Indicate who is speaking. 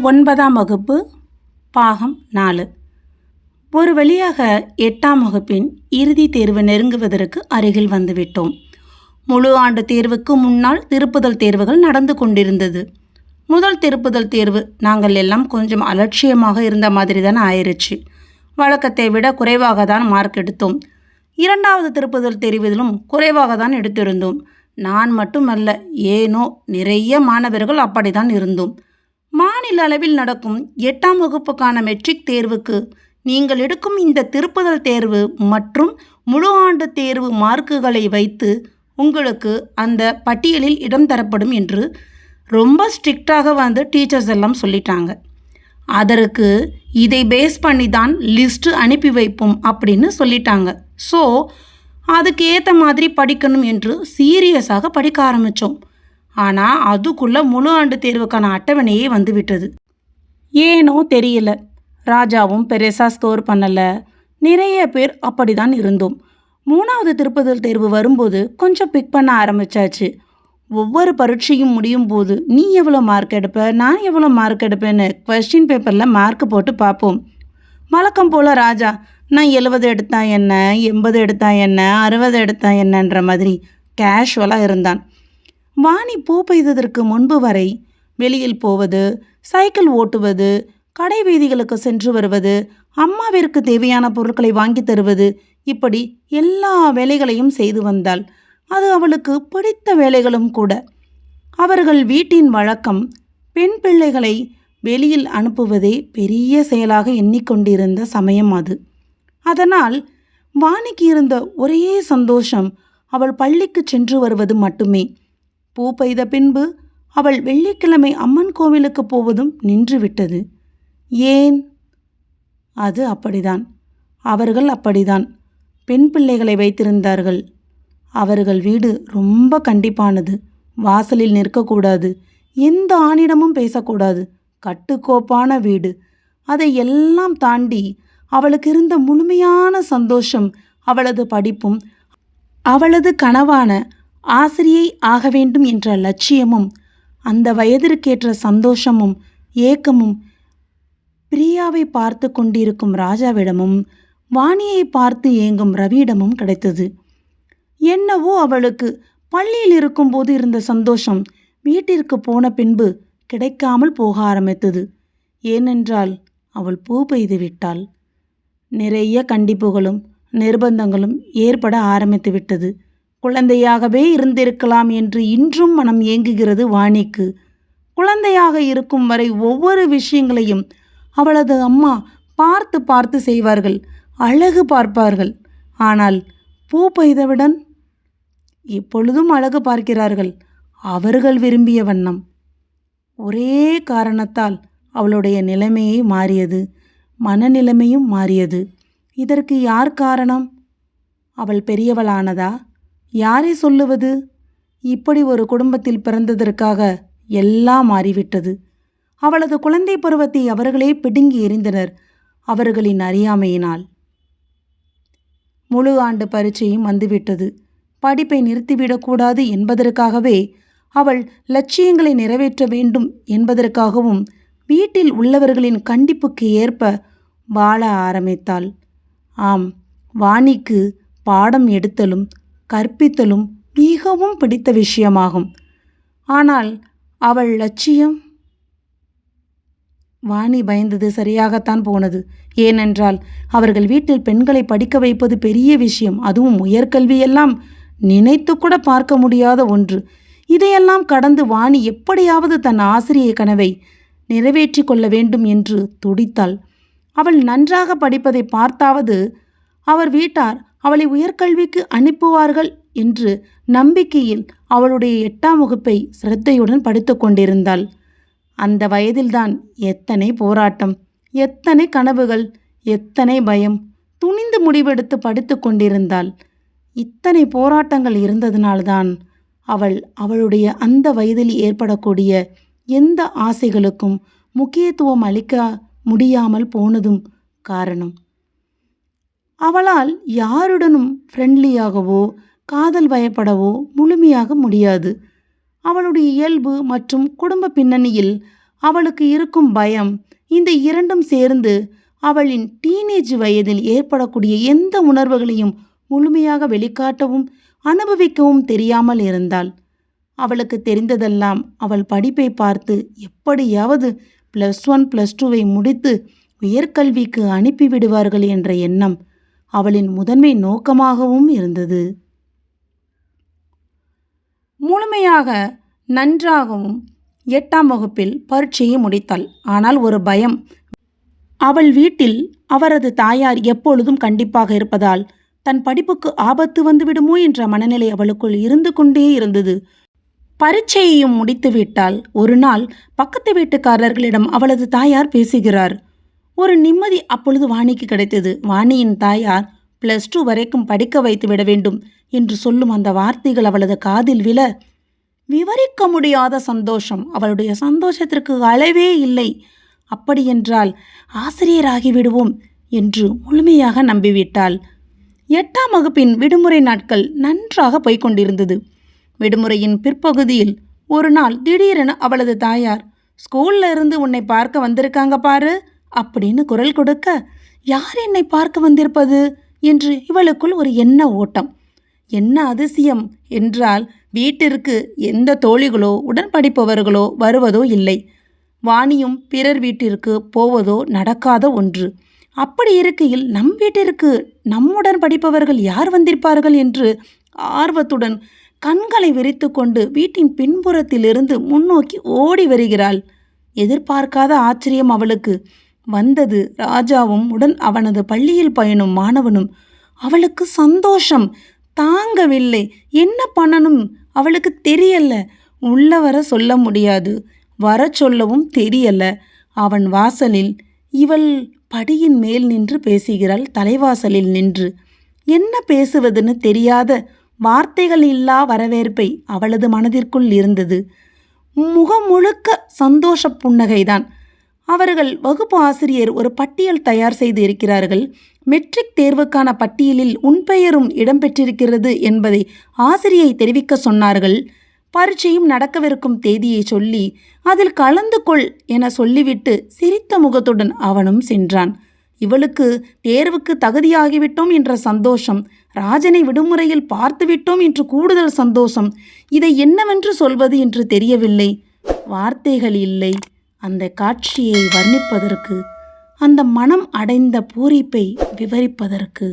Speaker 1: 9ஆம் வகுப்பு பாகம் 4. ஒரு வழியாக 8ஆம் வகுப்பின் இறுதி தேர்வு நெருங்குவதற்கு அருகில் வந்துவிட்டோம். முழு ஆண்டு தேர்வுக்கு முன்னால் திருப்புதல் தேர்வுகள் நடந்து கொண்டிருந்தது. முதல் திருப்புதல் தேர்வு நாங்கள் எல்லாம் கொஞ்சம் அலட்சியமாக இருந்த மாதிரி தான் ஆயிடுச்சு. வழக்கத்தை விட குறைவாக தான் மார்க் எடுத்தோம். 2வது திருப்புதல் தேர்விலும் குறைவாக தான் எடுத்திருந்தோம். நான் மட்டுமல்ல, ஏனோ நிறைய மாணவர்கள் அப்படித்தான் இருந்தோம். மாநில அளவில் நடக்கும் 8ஆம் வகுப்புக்கான மெட்ரிக் தேர்வுக்கு நீங்கள் எடுக்கும் இந்த திருப்புதல் தேர்வு மற்றும் முழு ஆண்டு தேர்வு மார்க்குகளை வைத்து உங்களுக்கு அந்த பட்டியலில் இடம் தரப்படும் என்று ரொம்ப ஸ்ட்ரிக்டாக டீச்சர்ஸ் எல்லாம் சொல்லிட்டாங்க. அதற்கு இதை பேஸ் பண்ணி தான் லிஸ்ட்டு அனுப்பி வைப்போம் அப்படின்னு சொல்லிட்டாங்க. ஸோ அதுக்கு ஏற்ற மாதிரி படிக்கணும் என்று சீரியஸாக படிக்க ஆரம்பித்தோம். ஆனால் அதுக்குள்ளே முழு ஆண்டு தேர்வுக்கான அட்டவணையே வந்துவிட்டது. ஏனோ தெரியல, ராஜாவும் பெருசாக ஸ்கோர் பண்ணலை. நிறைய பேர் அப்படி தான் இருந்தோம். 3வது திருப்புதல் தேர்வு வரும்போது கொஞ்சம் பிக் பண்ண ஆரம்பித்தாச்சு. ஒவ்வொரு பரீட்சையும் முடியும் போது நீ எவ்வளோ மார்க் எடுப்ப, நான் எவ்வளோ மார்க் எடுப்பேன்னு கொஸ்டின் பேப்பரில் மார்க் போட்டு பார்ப்போம். வழக்கம் போல் ராஜா நான் 70 எடுத்தா என்ன, 80 எடுத்தா என்ன, 60 எடுத்தா என்னன்ற மாதிரி கேஷுவலாக இருந்தான். வாணி பூ பெய்ததற்கு முன்பு வரை வெளியில் போவது, சைக்கிள் ஓட்டுவது, கடை வீதிகளுக்கு சென்று வருவது, அம்மாவிற்கு தேவையான பொருட்களை வாங்கி தருவது, இப்படி எல்லா வேலைகளையும் செய்து வந்தாள். அது அவளுக்கு பிடித்த வேலைகளும் கூட. அவர்கள் வீட்டின் வழக்கம் பெண் பிள்ளைகளை வெளியில் அனுப்புவதே பெரிய செயலாக எண்ணிக்கொண்டிருந்த சமயம் அது. அதனால் வாணிக்கு இருந்த ஒரே சந்தோஷம் அவள் பள்ளிக்கு சென்று வருவது மட்டுமே. பூ பெய்த பின்பு அவள் வெள்ளிக்கிழமை அம்மன் கோவிலுக்கு போவதும் நின்றுவிட்டது. ஏன்? அது அப்படிதான். அவர்கள் அப்படிதான் பெண் பிள்ளைகளை வைத்திருந்தார்கள். அவர்கள் வீடு ரொம்ப கண்டிப்பானது. வாசலில் நிற்கக்கூடாது, எந்த ஆணிடமும் பேசக்கூடாது, கட்டுக்கோப்பான வீடு. அதை எல்லாம் தாண்டி அவளுக்கு இருந்த முழுமையான சந்தோஷம் அவளது படிப்பும், அவளது கனவான ஆசிரியை ஆக வேண்டும் என்ற லட்சியமும், அந்த வயதிற்கேற்ற சந்தோஷமும் ஏக்கமும் பிரியாவை பார்த்து கொண்டிருக்கும் ராஜாவிடமும் வாணியை பார்த்து ஏங்கும் ரவியிடமும் கிடைத்தது. என்னவோ அவளுக்கு பள்ளியில் இருக்கும்போது இருந்த சந்தோஷம் வீட்டிற்கு போன பின்பு கிடைக்காமல் போக ஆரம்பித்தது. ஏனென்றால் அவள் பூ பெய்து விட்டாள். நிறைய கண்டிப்புகளும் நிர்பந்தங்களும் ஏற்பட ஆரம்பித்து விட்டது. குழந்தையாகவே இருந்திருக்கலாம் என்று இன்றும் மனம் ஏங்குகிறது வாணிக்கு. குழந்தையாக இருக்கும் வரை ஒவ்வொரு விஷயங்களையும் அவளது அம்மா பார்த்து பார்த்து செய்வார்கள், அழகு பார்ப்பார்கள். ஆனால் பூ பெய்தவுடன் இப்பொழுதும் அழகு பார்க்கிறார்கள், அவர்கள் விரும்பிய வண்ணம். ஒரே காரணத்தால் அவளுடைய நிலைமையே மாறியது, மனநிலைமையும் மாறியது. இதற்கு யார் காரணம்? அவள் பெரியவளானதா? யாரை சொல்லுவது? இப்படி ஒரு குடும்பத்தில் பிறந்ததற்காக எல்லாம் மாறிவிட்டது. அவளது குழந்தை பருவத்தை அவர்களே பிடுங்கி எறிந்தனர் அவர்களின் அறியாமையினால். முழு ஆண்டு பரீட்சையும் வந்துவிட்டது. படிப்பை நிறுத்திவிடக்கூடாது என்பதற்காகவே, அவள் லட்சியங்களை நிறைவேற்ற வேண்டும் என்பதற்காகவும் வீட்டில் உள்ளவர்களின் கண்டிப்புக்கு ஏற்ப வாழ ஆரம்பித்தாள். ஆம், வாணிக்கு பாடம் எடுத்தலும் கற்பித்தலும் மிகவும் பிடித்த விஷயமாகும். ஆனால் அவள் லட்சியம்? வாணி பயந்தது சரியாகத்தான் போனது. ஏனென்றால் அவர்கள் வீட்டில் பெண்களை படிக்க வைப்பது பெரிய விஷயம், அதுவும் உயர்கல்வியெல்லாம் நினைத்து கூட பார்க்க முடியாத ஒன்று. இதையெல்லாம் கடந்து வாணி எப்படியாவது தன் ஆசிரியை கனவை நிறைவேற்றி கொள்ள வேண்டும் என்று துடித்தாள். அவள் நன்றாக படிப்பதை பார்த்தாவது அவர் வீட்டார் அவளை உயர்கல்விக்கு அனுப்புவார்கள் என்று நம்பிக்கையில் அவளுடைய 8ஆம் வகுப்பை சிரத்தையுடன் படித்து கொண்டிருந்தாள். அந்த வயதில்தான் எத்தனை போராட்டம், எத்தனை கனவுகள், எத்தனை பயம். துணிந்து முடிவெடுத்து படித்து கொண்டிருந்தாள். இத்தனை போராட்டங்கள் இருந்ததினால்தான் அவளுடைய அந்த வயதில் ஏற்படக்கூடிய எந்த ஆசைகளுக்கும் முக்கியத்துவம் அளிக்க முடியாமல் போனதும் காரணம். அவளால் யாருடனும் ஃப்ரெண்ட்லியாகவோ காதல் வயப்படவோ முழுமையாக முடியாது. அவளுடைய இயல்பு மற்றும் குடும்ப பின்னணியில் அவளுக்கு இருக்கும் பயம், இந்த இரண்டும் சேர்ந்து அவளின் டீனேஜ் வயதில் ஏற்படக்கூடிய எந்த உணர்வுகளையும் முழுமையாக வெளிக்காட்டவும் அனுபவிக்கவும் தெரியாமல் இருந்தாள். அவளுக்கு தெரிந்ததெல்லாம் அவள் படிப்பை பார்த்து எப்படியாவது +1 +2வை முடித்து உயர்கல்விக்கு அனுப்பிவிடுவார்கள் என்ற எண்ணம் அவளின் முதன்மை நோக்கமாகவும் இருந்தது. முழுமையாக நன்றாகவும் 8ஆம் வகுப்பில் பரீட்சையை முடித்தாள். ஆனால் ஒரு பயம். அவள் வீட்டில் அவரது தாயார் எப்பொழுதும் கண்டிப்பாக இருப்பதால் தன் படிப்புக்கு ஆபத்து வந்துவிடுமோ என்ற மனநிலை அவளுக்குள் இருந்து கொண்டே இருந்தது. பரீட்சையையும் முடித்துவிட்டால் ஒரு நாள் பக்கத்து வீட்டுக்காரர்களிடம் அவளது தாயார் பேசுகிறார். ஒரு நிம்மதி அப்பொழுது வாணிக்கு கிடைத்தது. வாணியின் தாயார் +2 வரைக்கும் படிக்க வைத்து விட வேண்டும் என்று சொல்லும் அந்த வார்த்தைகள் அவளது காதில் விழ விவரிக்க முடியாத சந்தோஷம். அவளுடைய சந்தோஷத்திற்கு அளவே இல்லை. அப்படியென்றால் ஆசிரியராகிவிடுவோம் என்று முழுமையாக நம்பிவிட்டாள். 8ஆம் வகுப்பின் விடுமுறை நாட்கள் நன்றாக போய்கொண்டிருந்தது. விடுமுறையின் பிற்பகுதியில் ஒரு நாள் திடீரென அவளது தாயார், ஸ்கூல்ல இருந்து உன்னை பார்க்க வந்திருக்காங்க பாரு அப்படின்னு குரல் கொடுக்க, யார் என்னை பார்க்க வந்திருப்பது என்று இவளுக்குள் ஒரு எண்ண ஓட்டம். என்ன அதிசயம் என்றால் வீட்டிற்கு எந்த தோழிகளோ உடன் படிப்பவர்களோ வருவதோ இல்லை. வாணியும் பிறர் வீட்டிற்கு போவதோ நடக்காத ஒன்று. அப்படி இருக்கையில் நம் வீட்டிற்கு நம்முடன் படிப்பவர்கள் யார் வந்திருப்பார்கள் என்று ஆர்வத்துடன் கண்களை விரித்து கொண்டு வீட்டின் பின்புறத்திலிருந்து முன்னோக்கி ஓடி வருகிறாள். எதிர்பார்க்காத ஆச்சரியம் அவளுக்கு. வந்தது ராஜாவும் உடன் அவனது பள்ளியில் பயிலும் மாணவனும். அவளுக்கு சந்தோஷம் தாங்கவில்லை. என்ன பண்ணணும் அவளுக்கு தெரியல. உள்ள வர சொல்ல முடியாது, வர சொல்லவும் தெரியல. அவன் வாசலில், இவள் படியின் மேல் நின்று பேசுகிறாள். தலைவாசலில் நின்று என்ன பேசுவதுன்னு தெரியாத வார்த்தைகள் இல்லா வரவேற்பை அவளது மனதிற்குள் இருந்தது. முகம் முழுக்க சந்தோஷ புன்னகைதான். அவர்கள் வகுப்பு ஆசிரியர் ஒரு பட்டியல் தயார் செய்து இருக்கிறார்கள். மெட்ரிக் தேர்வுக்கான பட்டியலில் உன் பெயரும் இடம்பெற்றிருக்கிறது என்பதை ஆசிரியை தெரிவிக்க சொன்னார்கள். பரீட்சையும் நடக்கவிருக்கும் தேதியை சொல்லி அதில் கலந்து கொள் என சொல்லிவிட்டு சிரித்த முகத்துடன் அவனும் சென்றான். இவளுக்கு தேர்வுக்கு தகுதியாகிவிட்டோம் என்ற சந்தோஷம், ராஜனை விடுமுறையில் பார்த்துவிட்டோம் என்று கூடுதல் சந்தோஷம். இதை என்னவென்று சொல்வது என்று தெரியவில்லை. வார்த்தைகள் இல்லை அந்த காட்சியை வர்ணிப்பதற்கு, அந்த மனம் அடைந்த பூரிப்பை விவரிப்பதற்கு.